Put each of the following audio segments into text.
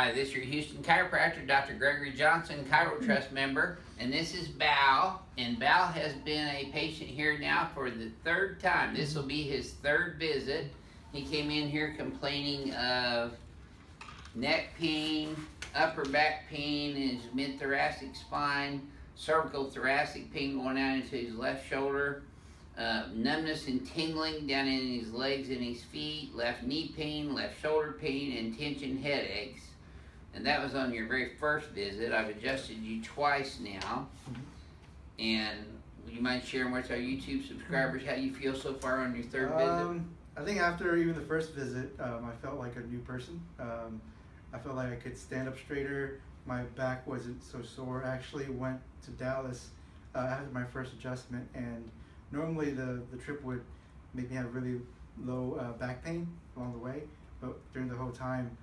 Hi, this is your Houston chiropractor, Dr. Gregory Johnson, Chirotrust member, and this is Bao. And Bao has been a patient here now for the third time. This will be his third visit. He came in here complaining of neck pain, upper back pain in his mid-thoracic spine, cervical thoracic pain going out into his left shoulder, numbness and tingling down in his legs and his feet, left knee pain, left shoulder pain, and tension headaches. And that was on your very first visit. I've adjusted you twice now. And would you mind sharing with our YouTube subscribers how you feel so far on your third visit? I think after even the first visit, I felt like a new person. I felt like I could stand up straighter. My back wasn't so sore. I actually went to Dallas after my first adjustment, and normally the trip would make me have really low back pain along the way, but during the whole time,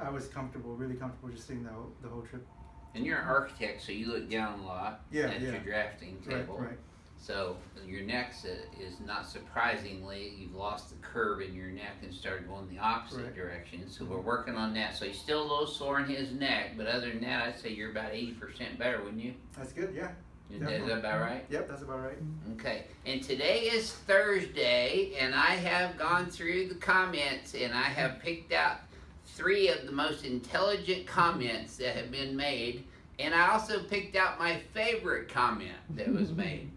I was comfortable, really comfortable just sitting the whole trip. And you're an architect, so you look down a lot at your drafting table. Right. So your neck is not surprisingly, you've lost the curve in your neck and started going the opposite direction. So we're working on that. So he's still a little sore in his neck, but other than that, I'd say you're about 80% better, wouldn't you? That's good, yeah. Is that about right? Yep, that's about right. Okay, and today is Thursday, and I have gone through the comments, and I have picked out 3 of the most intelligent comments that have been made, and I also picked out my favorite comment that was made.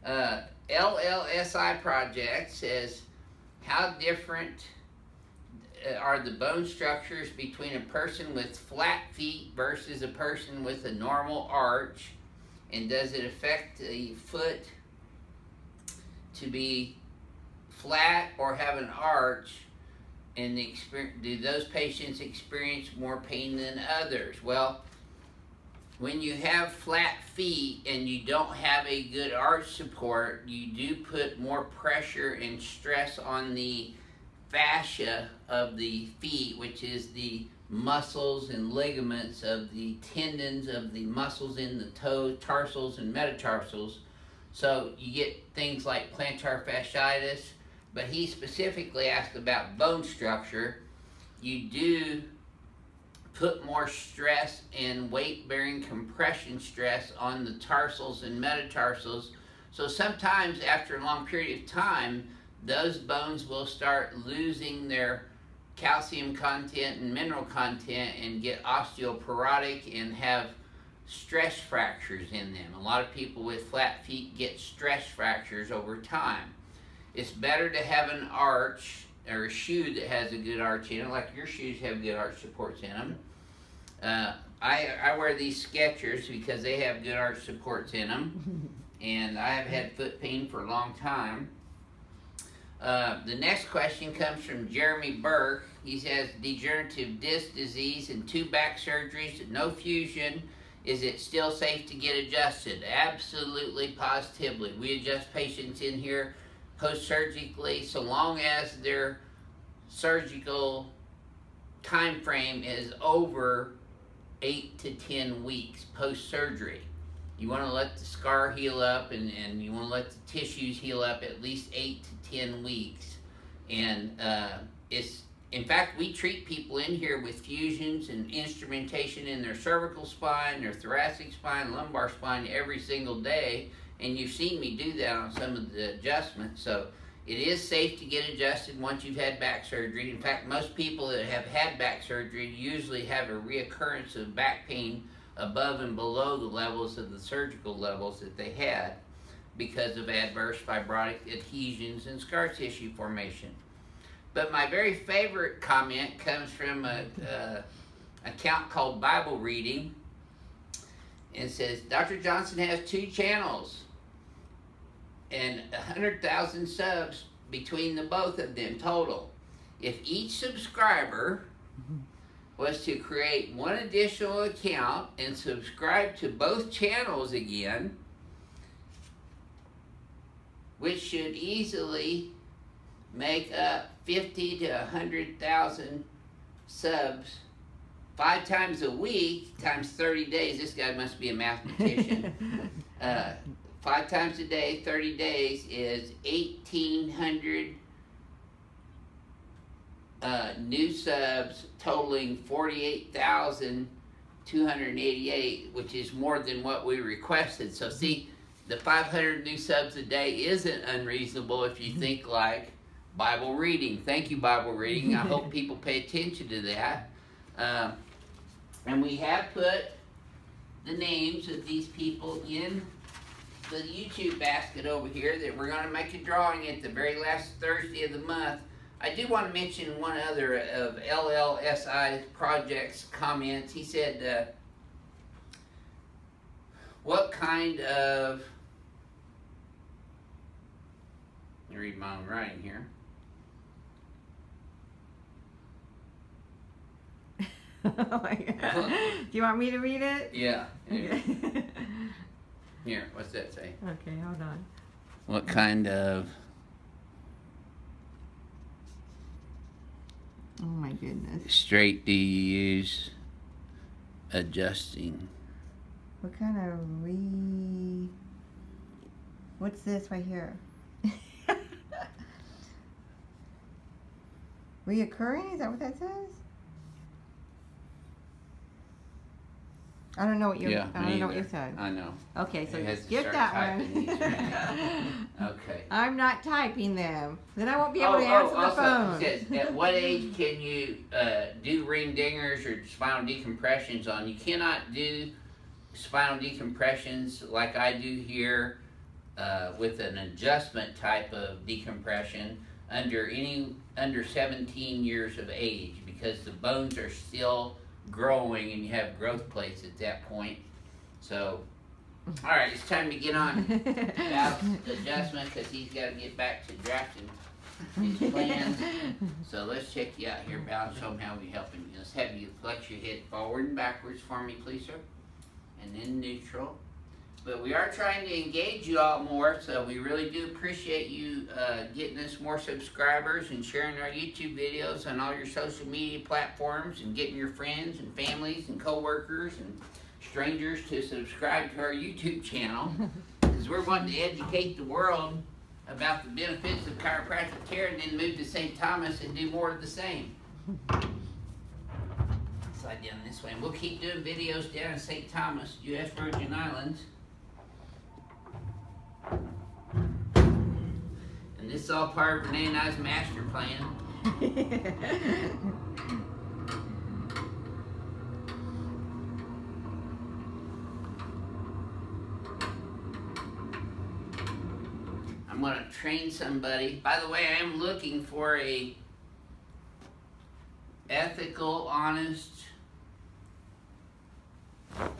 LLSI Project says, how different are the bone structures between a person with flat feet versus a person with a normal arch, and does it affect the foot to be flat or have an arch? And do those patients experience more pain than others? Well, when you have flat feet and you don't have a good arch support, you do put more pressure and stress on the fascia of the feet, which is the muscles and ligaments of the tendons of the muscles in the toes, tarsals and metatarsals. So you get things like plantar fasciitis. But he specifically asked about bone structure. You do put more stress and weight-bearing compression stress on the tarsals and metatarsals. So sometimes after a long period of time, those bones will start losing their calcium content and mineral content and get osteoporotic and have stress fractures in them. A lot of people with flat feet get stress fractures over time. It's better to have an arch or a shoe that has a good arch in it, like your shoes have good arch supports in them. I wear these Skechers because they have good arch supports in them, and I have had foot pain for a long time. The next question comes from Jeremy Burke. He says, degenerative disc disease and 2 back surgeries, no fusion. Is it still safe to get adjusted? Absolutely, positively. We adjust patients in here post-surgically, so long as their surgical time frame is over 8 to 10 weeks post-surgery. You want to let the scar heal up, and you want to let the tissues heal up at least 8 to 10 weeks. And in fact, we treat people in here with fusions and instrumentation in their cervical spine, their thoracic spine, lumbar spine every single day. And you've seen me do that on some of the adjustments. So it is safe to get adjusted once you've had back surgery. In fact, most people that have had back surgery usually have a reoccurrence of back pain above and below the levels of the surgical levels that they had because of adverse fibrotic adhesions and scar tissue formation. But my very favorite comment comes from an account called Bible Reading. And says, Dr. Johnson has 2 channels and 100,000 subs between the both of them total. If each subscriber was to create 1 additional account and subscribe to both channels again, which should easily make up 50 to 100,000 subs 5 times a week times 30 days. This guy must be a mathematician. 5 times a day, 30 days is 1,800 new subs totaling 48,288, which is more than what we requested. So see, the 500 new subs a day isn't unreasonable if you think like Bible reading. Thank you, Bible reading. I hope people pay attention to that. And we have put the names of these people in the YouTube basket over here that we're going to make a drawing at the very last Thursday of the month. I do want to mention one other of LLSI Project's comments. He said, what kind of, let me read my own writing here. Oh my God. Do you want me to read it? Yeah. Here, what's that say? Okay, hold on. What kind of... Oh my goodness. straight do you use adjusting? What kind of What's this right here? Reoccurring? Is that what that says? I don't know what you. Yeah, I don't know what you said. I know. Okay, so It has to skip start that typing one. these right. Okay. I'm not typing them. Then I won't be able to answer the also, phone. it says, at what age can you do ring dingers or spinal decompressions on? You cannot do spinal decompressions like I do here with an adjustment type of decompression under 17 years of age, because the bones are still growing and you have growth plates at that point. So, all right, it's time to get on Val's adjustment because he's got to get back to drafting his plans. So let's check you out here, Val, and show him how we're helping you. Let's have you flex your head forward and backwards for me, please, sir. And then neutral. But we are trying to engage you all more, so we really do appreciate you getting us more subscribers and sharing our YouTube videos on all your social media platforms and getting your friends and families and co-workers and strangers to subscribe to our YouTube channel, because we're wanting to educate the world about the benefits of chiropractic care and then move to St. Thomas and do more of the same. Slide down this way, and we'll keep doing videos down in St. Thomas, U.S. Virgin Islands. And this is all part of Renee and I's master plan. I'm going to train somebody. By the way, I am looking for a ethical, honest,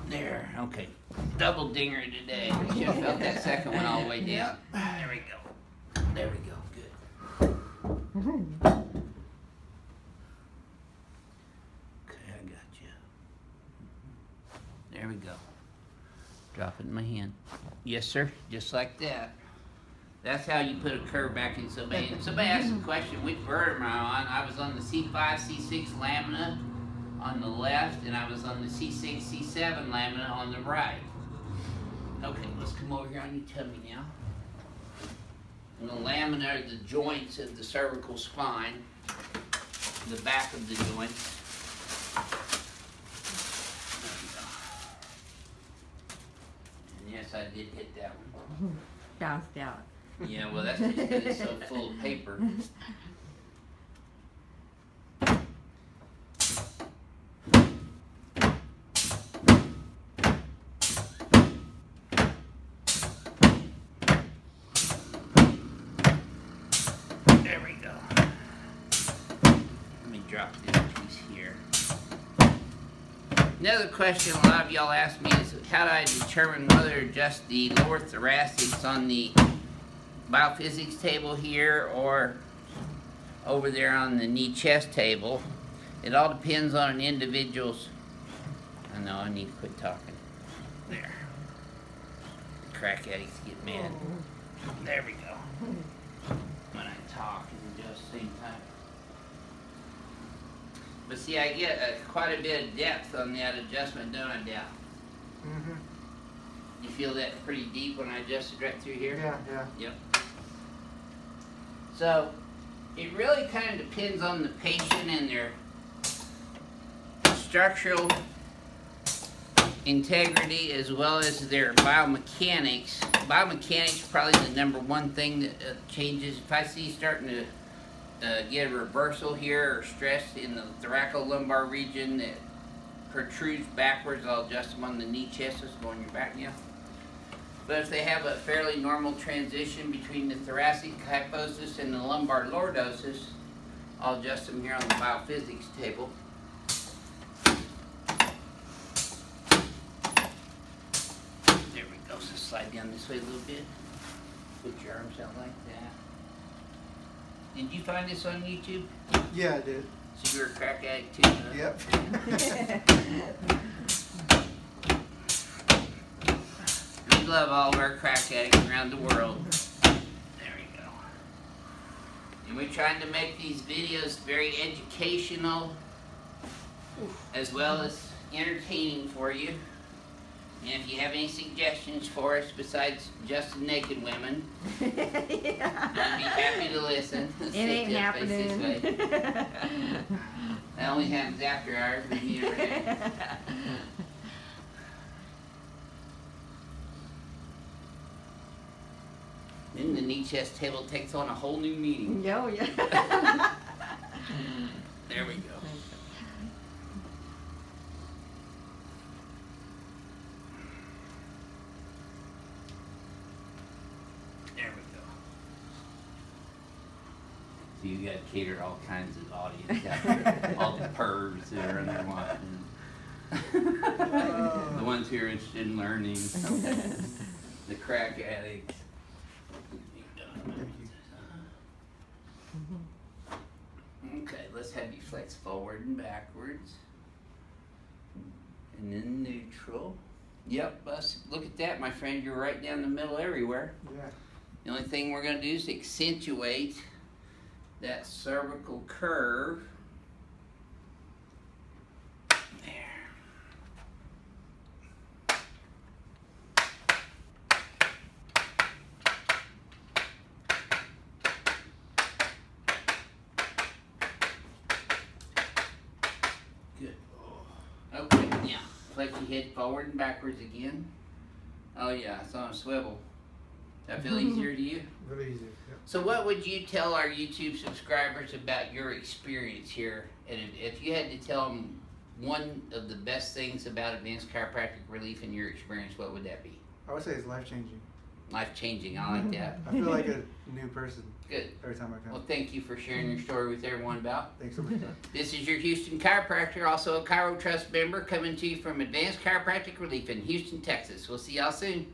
there, okay, double dinger today. I should have felt that second one all the way down. There we go. There we go, good. Okay, I got you. There we go. Drop it in my hand. Yes, sir, just like that. That's how you put a curve back in somebody. If somebody asked a question, which vertebra am I on? I was on the C5, C6 lamina on the left, and I was on the C6, C7 lamina on the right. Okay, let's come over here on your tummy now. And the lamina are the joints of the cervical spine, the back of the joints. And yes, I did hit that one. Bounced out. Yeah, well, that's just because it's so full of paper. There we go. Let me drop this piece here. Another question a lot of y'all ask me is, how do I determine whether to adjust the lower thoracics on the BioPhysics table here or over there on the knee chest table? It all depends on an individual's. I know I need to quit talking. There. Crack addicts get mad. There we go. When I talk and adjust at the same time. But see, I get quite a bit of depth on that adjustment, don't I, Dal? Mm-hmm. You feel that pretty deep when I adjusted right through here? Yeah, yeah. Yep. So, It really kind of depends on the patient and their structural integrity as well as their biomechanics. Biomechanics is probably the number one thing that changes. If I see starting to get a reversal here or stress in the thoracolumbar region that protrudes backwards, I'll adjust them on the knee chest. Let's go on your back now. But if they have a fairly normal transition between the thoracic kyphosis and the lumbar lordosis, I'll adjust them here on the BioPhysics table. There we go. So slide down this way a little bit. Put your arms out like that. Did you find this on YouTube? Yeah, I did. So you're a crack addict too, huh? Yep. We love all of our crack addicts around the world. There we go. And we're trying to make these videos very educational as well as entertaining for you. And if you have any suggestions for us besides just the naked women, Yeah. we'd be happy to listen. It ain't happening. That only happens after hours. But you never know. Then the knee chest table takes on a whole new meaning. Oh, yeah. There we go. There we go. So you got to cater all kinds of audience out there. All the pervs that are in there watching. The ones who are interested in learning. The crack addicts. Okay, let's have you flex forward and backwards. And then neutral. Yep, look at that, my friend. You're right down the middle everywhere. Yeah. The only thing we're going to do is accentuate that cervical curve. There. Good. Okay, now flex your head forward and backwards again. Oh yeah, it's on a swivel. That feel easier to you? Really easy. Yep. So what would you tell our YouTube subscribers about your experience here? And if you had to tell them one of the best things about Advanced Chiropractic Relief in your experience, what would that be? I would say it's life-changing. Life-changing, I like that. I feel like a new person Good. every time I come. Well, thank you for sharing your story with everyone about. Thanks so much. This is your Houston chiropractor, also a Chiro Trust member, coming to you from Advanced Chiropractic Relief in Houston, Texas. We'll see y'all soon.